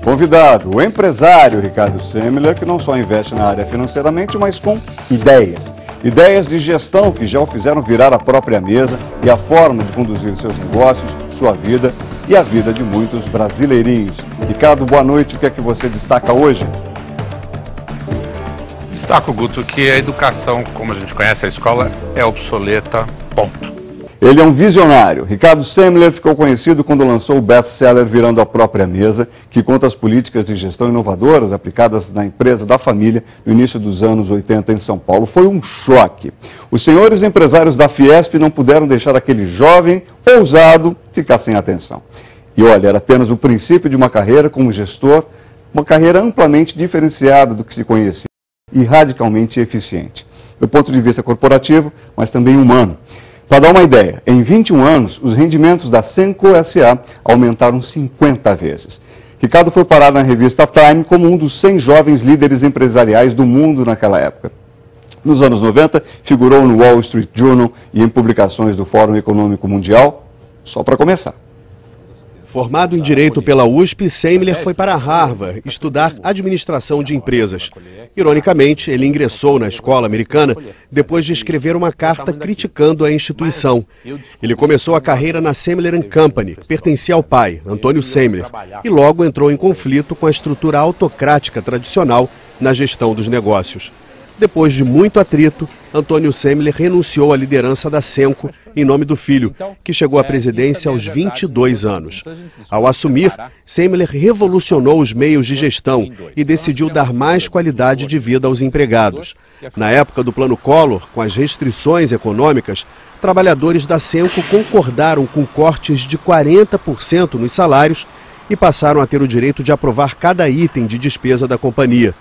Convidado, o empresário Ricardo Semler, que não só investe na área financeiramente, mas com ideias. Ideias de gestão que já o fizeram virar a própria mesa e a forma de conduzir seus negócios, sua vida e a vida de muitos brasileirinhos. Ricardo, boa noite. O que é que você destaca hoje? Destaco, Guto, que a educação, como a gente conhece a escola, é obsoleta, ponto. Ele é um visionário. Ricardo Semler ficou conhecido quando lançou o best-seller Virando a Própria Mesa, que conta as políticas de gestão inovadoras aplicadas na empresa da família no início dos anos 80 em São Paulo. Foi um choque. Os senhores empresários da Fiesp não puderam deixar aquele jovem ousado ficar sem atenção. E olha, era apenas o princípio de uma carreira como gestor, uma carreira amplamente diferenciada do que se conhecia e radicalmente eficiente, do ponto de vista corporativo, mas também humano. Para dar uma ideia, em 21 anos, os rendimentos da Cenco S.A. aumentaram 50 vezes. Ricardo foi parar na revista Time como um dos 100 jovens líderes empresariais do mundo naquela época. Nos anos 90, figurou no Wall Street Journal e em publicações do Fórum Econômico Mundial, só para começar. Formado em Direito pela USP, Semler foi para Harvard estudar administração de empresas. Ironicamente, ele ingressou na escola americana depois de escrever uma carta criticando a instituição. Ele começou a carreira na Semler & Company, que pertencia ao pai, Antônio Semler, e logo entrou em conflito com a estrutura autocrática tradicional na gestão dos negócios. Depois de muito atrito, Antônio Semler renunciou à liderança da Cenco em nome do filho, que chegou à presidência aos 22 anos. Ao assumir, Semler revolucionou os meios de gestão e decidiu dar mais qualidade de vida aos empregados. Na época do Plano Collor, com as restrições econômicas, trabalhadores da Cenco concordaram com cortes de 40% nos salários e passaram a ter o direito de aprovar cada item de despesa da companhia.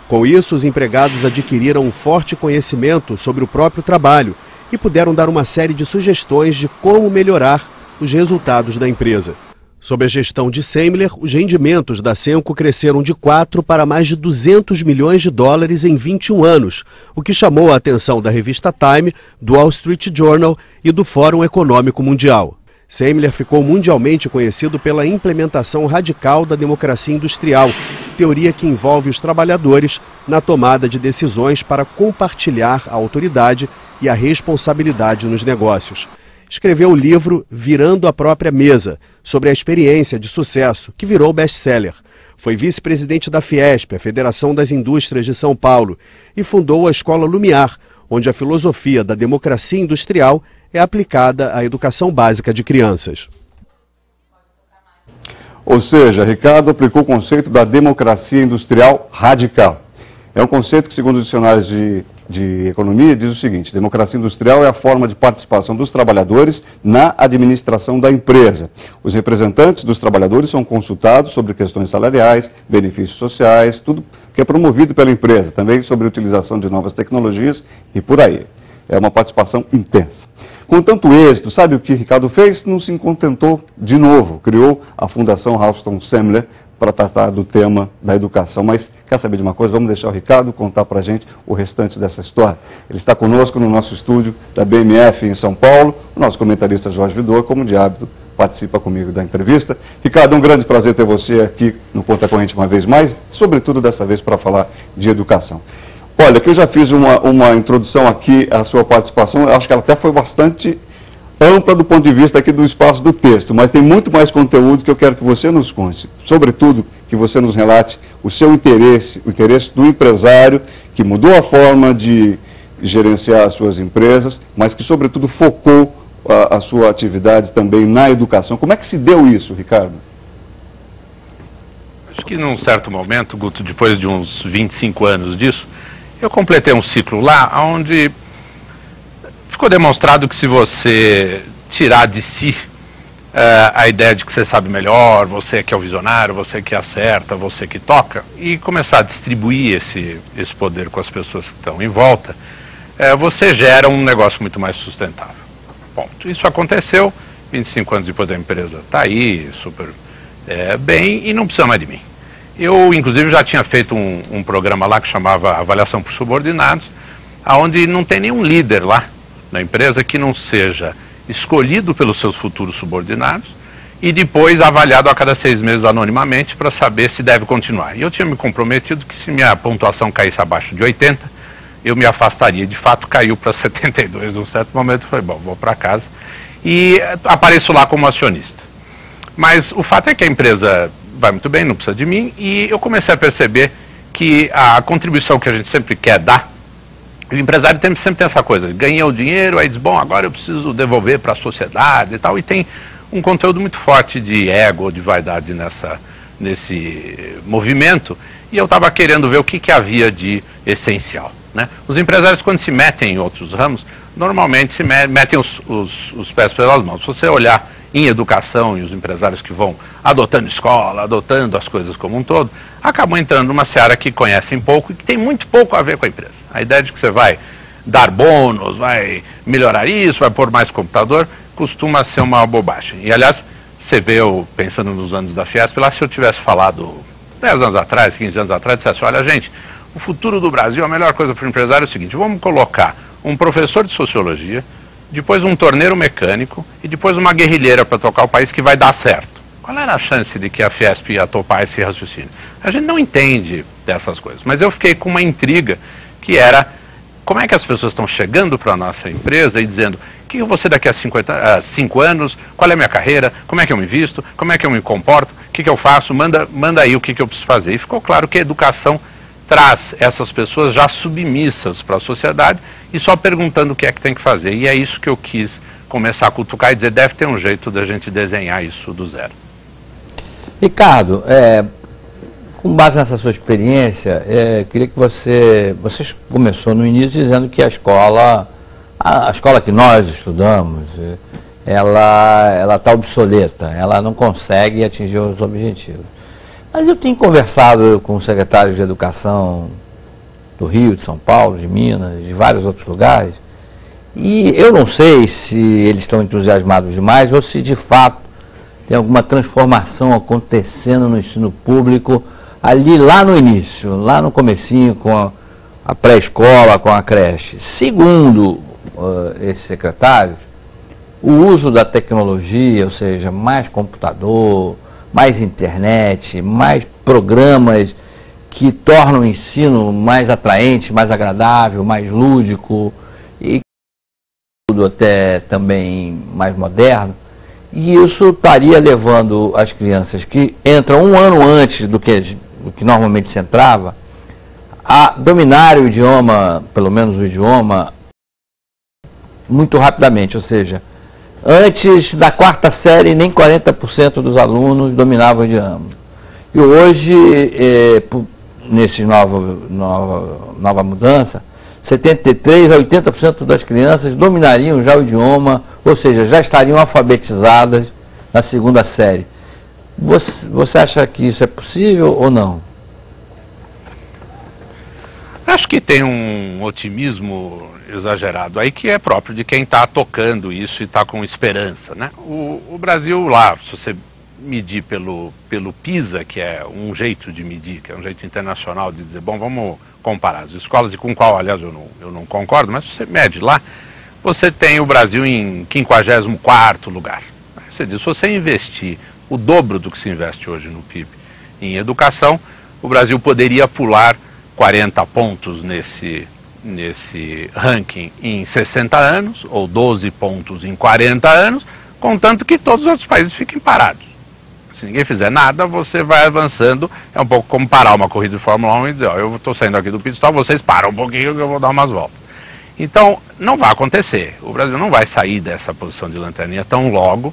Com isso, os empregados adquiriram um forte conhecimento sobre o próprio trabalho e puderam dar uma série de sugestões de como melhorar os resultados da empresa. Sob a gestão de Semler, os rendimentos da Cenco cresceram de 4 para mais de 200 milhões de dólares em 21 anos, o que chamou a atenção da revista Time, do Wall Street Journal e do Fórum Econômico Mundial. Semler ficou mundialmente conhecido pela implementação radical da democracia industrial, teoria que envolve os trabalhadores na tomada de decisões para compartilhar a autoridade e a responsabilidade nos negócios. Escreveu o livro Virando a Própria Mesa, sobre a experiência de sucesso, que virou best-seller. Foi vice-presidente da Fiesp, a Federação das Indústrias de São Paulo, e fundou a Escola Lumiar, onde a filosofia da democracia industrial é aplicada à educação básica de crianças. Ou seja, Ricardo aplicou o conceito da democracia industrial radical. É um conceito que, segundo os dicionários de economia, diz o seguinte: democracia industrial é a forma de participação dos trabalhadores na administração da empresa. Os representantes dos trabalhadores são consultados sobre questões salariais, benefícios sociais, tudo que é promovido pela empresa, também sobre a utilização de novas tecnologias e por aí. É uma participação intensa. Com tanto êxito, sabe o que Ricardo fez? Não se contentou de novo. Criou a Fundação Ralston Semler para tratar do tema da educação. Mas quer saber de uma coisa? Vamos deixar o Ricardo contar para a gente o restante dessa história. Ele está conosco no nosso estúdio da BMF em São Paulo. O nosso comentarista Jorge Vidor, como de hábito, participa comigo da entrevista. Ricardo, é um grande prazer ter você aqui no Conta Corrente uma vez mais, sobretudo dessa vez para falar de educação. Olha, que eu já fiz uma introdução aqui à sua participação, eu acho que ela até foi bastante ampla do ponto de vista aqui do espaço do texto, mas tem muito mais conteúdo que eu quero que você nos conte. Sobretudo, que você nos relate o seu interesse, o interesse do empresário que mudou a forma de gerenciar as suas empresas, mas que, sobretudo, focou a sua atividade também na educação. Como é que se deu isso, Ricardo? Acho que num certo momento, Guto, depois de uns 25 anos disso, eu completei um ciclo lá onde ficou demonstrado que se você tirar de si a ideia de que você sabe melhor, você que é o visionário, você que acerta, você que toca, e começar a distribuir esse poder com as pessoas que estão em volta, você gera um negócio muito mais sustentável. Ponto. Isso aconteceu, 25 anos depois a empresa está aí, super bem, e não precisa mais de mim. Eu, inclusive, já tinha feito um programa lá que chamava Avaliação por Subordinados, onde não tem nenhum líder lá na empresa que não seja escolhido pelos seus futuros subordinados e depois avaliado a cada 6 meses anonimamente para saber se deve continuar. E eu tinha me comprometido que se minha pontuação caísse abaixo de 80, eu me afastaria. De fato, caiu para 72 num certo momento. Eu falei, bom, vou para casa e apareço lá como acionista. Mas o fato é que a empresa vai muito bem, não precisa de mim, e eu comecei a perceber que a contribuição que a gente sempre quer dar, o empresário sempre tem essa coisa, ganhou o dinheiro, aí diz, bom, agora eu preciso devolver para a sociedade e tal, e tem um conteúdo muito forte de ego, de vaidade nesse movimento, e eu estava querendo ver o que havia de essencial, né? Os empresários, quando se metem em outros ramos, normalmente se metem os pés pelas mãos. Se você olhar em educação e os empresários que vão adotando escola, adotando as coisas como um todo, acabam entrando numa seara que conhecem pouco e que tem muito pouco a ver com a empresa. A ideia de que você vai dar bônus, vai melhorar isso, vai pôr mais computador, costuma ser uma bobagem. E, aliás, você vê, pensando nos anos da Fiesp, lá se eu tivesse falado 10 anos atrás, 15 anos atrás, dissesse, olha, gente, o futuro do Brasil, a melhor coisa para o empresário é o seguinte, vamos colocar um professor de sociologia, depois um torneiro mecânico e depois uma guerrilheira para tocar o país que vai dar certo. Qual era a chance de que a Fiesp ia topar esse raciocínio? A gente não entende dessas coisas, mas eu fiquei com uma intriga que era como é que as pessoas estão chegando para a nossa empresa e dizendo o que eu vou ser daqui a 5 anos, qual é a minha carreira, como é que eu me visto, como é que eu me comporto, o que eu faço, manda aí o que eu preciso fazer. E ficou claro que a educação traz essas pessoas já submissas para a sociedade e só perguntando o que é que tem que fazer. E é isso que eu quis começar a cutucar e dizer, deve ter um jeito da gente desenhar isso do zero. Ricardo, com base nessa sua experiência, queria que você começou no início dizendo que a escola que nós estudamos, ela está obsoleta, ela não consegue atingir os objetivos. Mas eu tenho conversado com secretários de educação do Rio, de São Paulo, de Minas, de vários outros lugares, e eu não sei se eles estão entusiasmados demais ou se de fato tem alguma transformação acontecendo no ensino público ali lá no início, lá no comecinho com a pré-escola, com a creche. Segundo esses secretários, o uso da tecnologia, ou seja, mais computador, mais internet, mais programas que tornam o ensino mais atraente, mais agradável, mais lúdico e tudo até também mais moderno. E isso estaria levando as crianças que entram um ano antes do que normalmente se entrava, a dominar o idioma, pelo menos o idioma, muito rapidamente, ou seja, antes da 4ª série, nem 40% dos alunos dominavam o idioma. E hoje, nessa nova mudança, 73% a 80% das crianças dominariam já o idioma, ou seja, já estariam alfabetizadas na 2ª série. Você acha que isso é possível ou não? Acho que tem um otimismo exagerado aí que é próprio de quem está tocando isso e está com esperança, né? O Brasil lá, se você medir pelo PISA, que é um jeito de medir, que é um jeito internacional de dizer, bom, vamos comparar as escolas, e com qual, aliás, eu não concordo, mas se você mede lá, você tem o Brasil em 54º lugar. Você diz, se você investir o dobro do que se investe hoje no PIB em educação, o Brasil poderia pular 40 pontos nesse ranking em 60 anos, ou 12 pontos em 40 anos, contanto que todos os outros países fiquem parados. Se ninguém fizer nada, você vai avançando. É um pouco como parar uma corrida de Fórmula 1 e dizer, ó, eu estou saindo aqui do pit stop, vocês param um pouquinho que eu vou dar umas voltas. Então, não vai acontecer. O Brasil não vai sair dessa posição de lanterninha tão logo.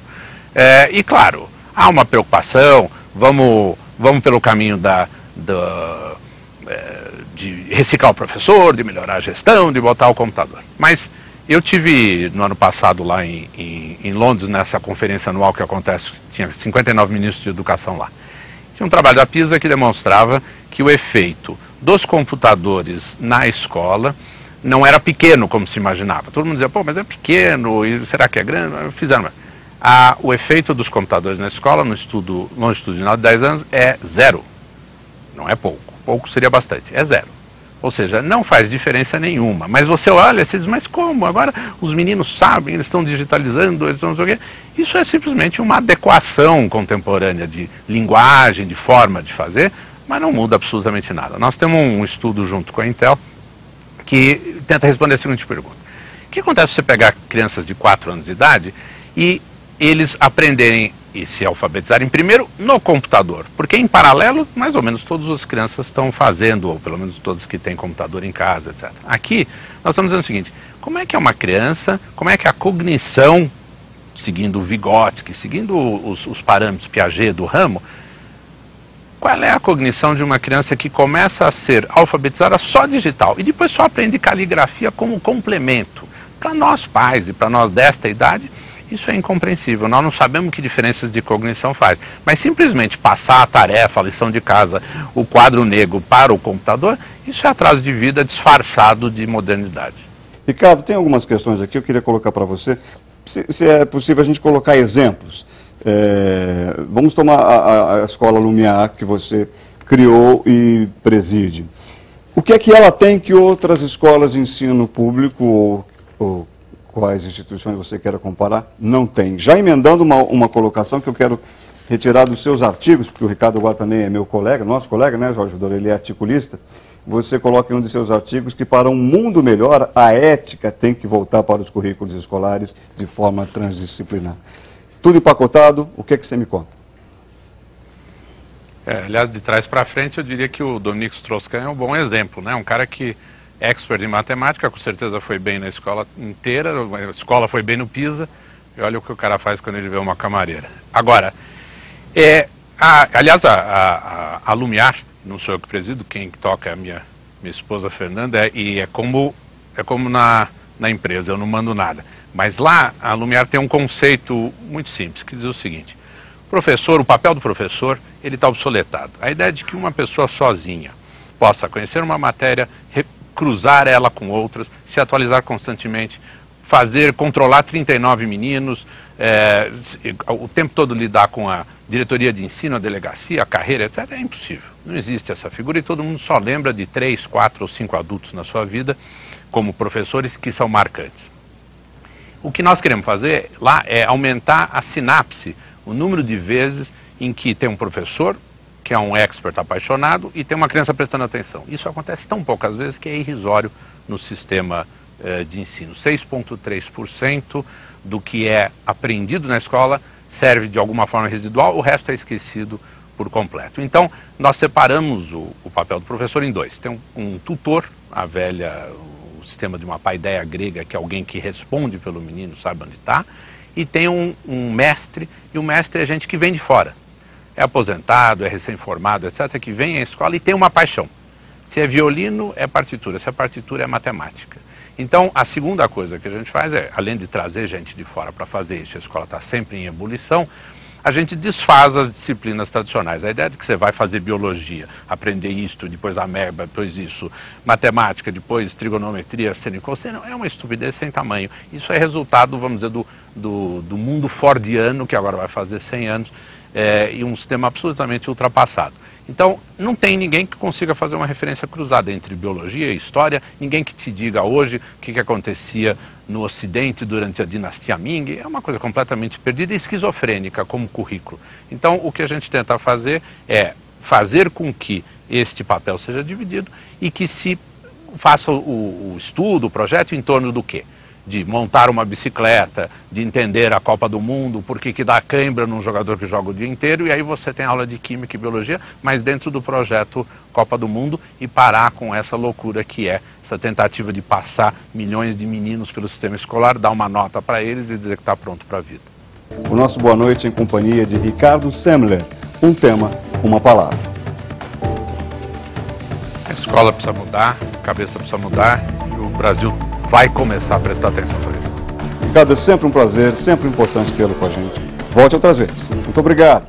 E claro, há uma preocupação, vamos pelo caminho de reciclar o professor, de melhorar a gestão, de botar o computador. Mas eu tive no ano passado lá em Londres, nessa conferência anual que acontece, tinha 59 ministros de educação lá. Tinha um trabalho da PISA que demonstrava que o efeito dos computadores na escola não era pequeno como se imaginava. Todo mundo dizia, pô, mas é pequeno, e será que é grande? Fizeram. O efeito dos computadores na escola, no estudo longitudinal de 10 anos, é 0. Não é pouco. Pouco seria bastante. É 0. Ou seja, não faz diferença nenhuma. Mas você olha e diz, mas como? Agora os meninos sabem, eles estão digitalizando, eles estão não sei o quê. Isso é simplesmente uma adequação contemporânea de linguagem, de forma de fazer, mas não muda absolutamente nada. Nós temos um estudo junto com a Intel que tenta responder a seguinte pergunta. O que acontece se você pegar crianças de 4 anos de idade e eles aprenderem e se alfabetizarem primeiro no computador? Porque em paralelo, mais ou menos todas as crianças estão fazendo, ou pelo menos todas que têm computador em casa, etc. Aqui, nós estamos dizendo o seguinte, como é que é uma criança, como é que a cognição, seguindo o Vygotsky, seguindo os parâmetros Piaget do ramo, qual é a cognição de uma criança que começa a ser alfabetizada só digital e depois só aprende caligrafia como complemento? Para nós pais e para nós desta idade, isso é incompreensível. Nós não sabemos que diferenças de cognição faz. Mas simplesmente passar a tarefa, a lição de casa, o quadro negro para o computador, isso é atraso de vida disfarçado de modernidade. Ricardo, tem algumas questões aqui, eu queria colocar para você. Se é possível a gente colocar exemplos. Vamos tomar a escola Lumiar que você criou e preside. O que é que ela tem que outras escolas de ensino público ou quais instituições você queira comparar não tem? Já emendando uma colocação que eu quero retirar dos seus artigos, porque o Ricardo agora também é meu colega, nosso colega, né, Jorge Dor, ele é articulista. Você coloca em um de seus artigos que para um mundo melhor, a ética tem que voltar para os currículos escolares de forma transdisciplinar. Tudo empacotado, o que é que você me conta? Aliás, de trás para frente, eu diria que o Dominique Strauss-Kahn é um bom exemplo, né? Um cara que é expert em matemática, com certeza foi bem na escola inteira, a escola foi bem no PISA, e olha o que o cara faz quando ele vê uma camareira. Agora, aliás, a Lumiar, não sou eu que presido, quem toca é a minha esposa Fernanda, e é como na empresa, eu não mando nada. Mas lá, a Lumiar tem um conceito muito simples, que diz o seguinte: o papel do professor, ele está obsoletado. A ideia de que uma pessoa sozinha possa conhecer uma matéria, cruzar ela com outras, se atualizar constantemente, controlar 39 meninos, o tempo todo lidar com a diretoria de ensino, a delegacia, a carreira, etc., é impossível. Não existe essa figura e todo mundo só lembra de 3, 4 ou 5 adultos na sua vida como professores que são marcantes. O que nós queremos fazer lá é aumentar a sinapse, o número de vezes em que tem um professor, que é um expert apaixonado, e tem uma criança prestando atenção. Isso acontece tão poucas vezes que é irrisório no sistema de ensino. 6,3% do que é aprendido na escola serve de alguma forma residual, o resto é esquecido por completo. Então, nós separamos o papel do professor em dois. Tem um tutor, o sistema de uma paideia grega, que é alguém que responde pelo menino, sabe onde está, e tem um mestre, e o mestre é gente que vem de fora. É aposentado, é recém-formado, etc., que vem à escola e tem uma paixão. Se é violino, é partitura. Se é partitura, é matemática. Então, a segunda coisa que a gente faz é, além de trazer gente de fora para fazer isso, a escola está sempre em ebulição, a gente desfaz as disciplinas tradicionais. A ideia de que você vai fazer biologia, aprender isto, depois ameba, depois isso, matemática, depois trigonometria, seno e cosseno, é uma estupidez sem tamanho. Isso é resultado, vamos dizer, do mundo fordiano, que agora vai fazer 100 anos, e um sistema absolutamente ultrapassado. Então, não tem ninguém que consiga fazer uma referência cruzada entre biologia e história, ninguém que te diga hoje o que acontecia no Ocidente durante a dinastia Ming. É uma coisa completamente perdida e esquizofrênica como currículo. Então, o que a gente tenta fazer é fazer com que este papel seja dividido e que se faça o estudo, o projeto em torno do quê? De montar uma bicicleta, de entender a Copa do Mundo, por que dá cãibra num jogador que joga o dia inteiro, e aí você tem aula de Química e Biologia, mas dentro do projeto Copa do Mundo, e parar com essa loucura que é essa tentativa de passar milhões de meninos pelo sistema escolar, dar uma nota para eles e dizer que está pronto para a vida. O nosso Boa Noite em companhia de Ricardo Semler. Um tema, uma palavra. A escola precisa mudar, a cabeça precisa mudar, e o Brasil vai começar a prestar atenção para isso. Ricardo, é sempre um prazer, sempre importante tê-lo com a gente. Volte outras vezes. Muito obrigado.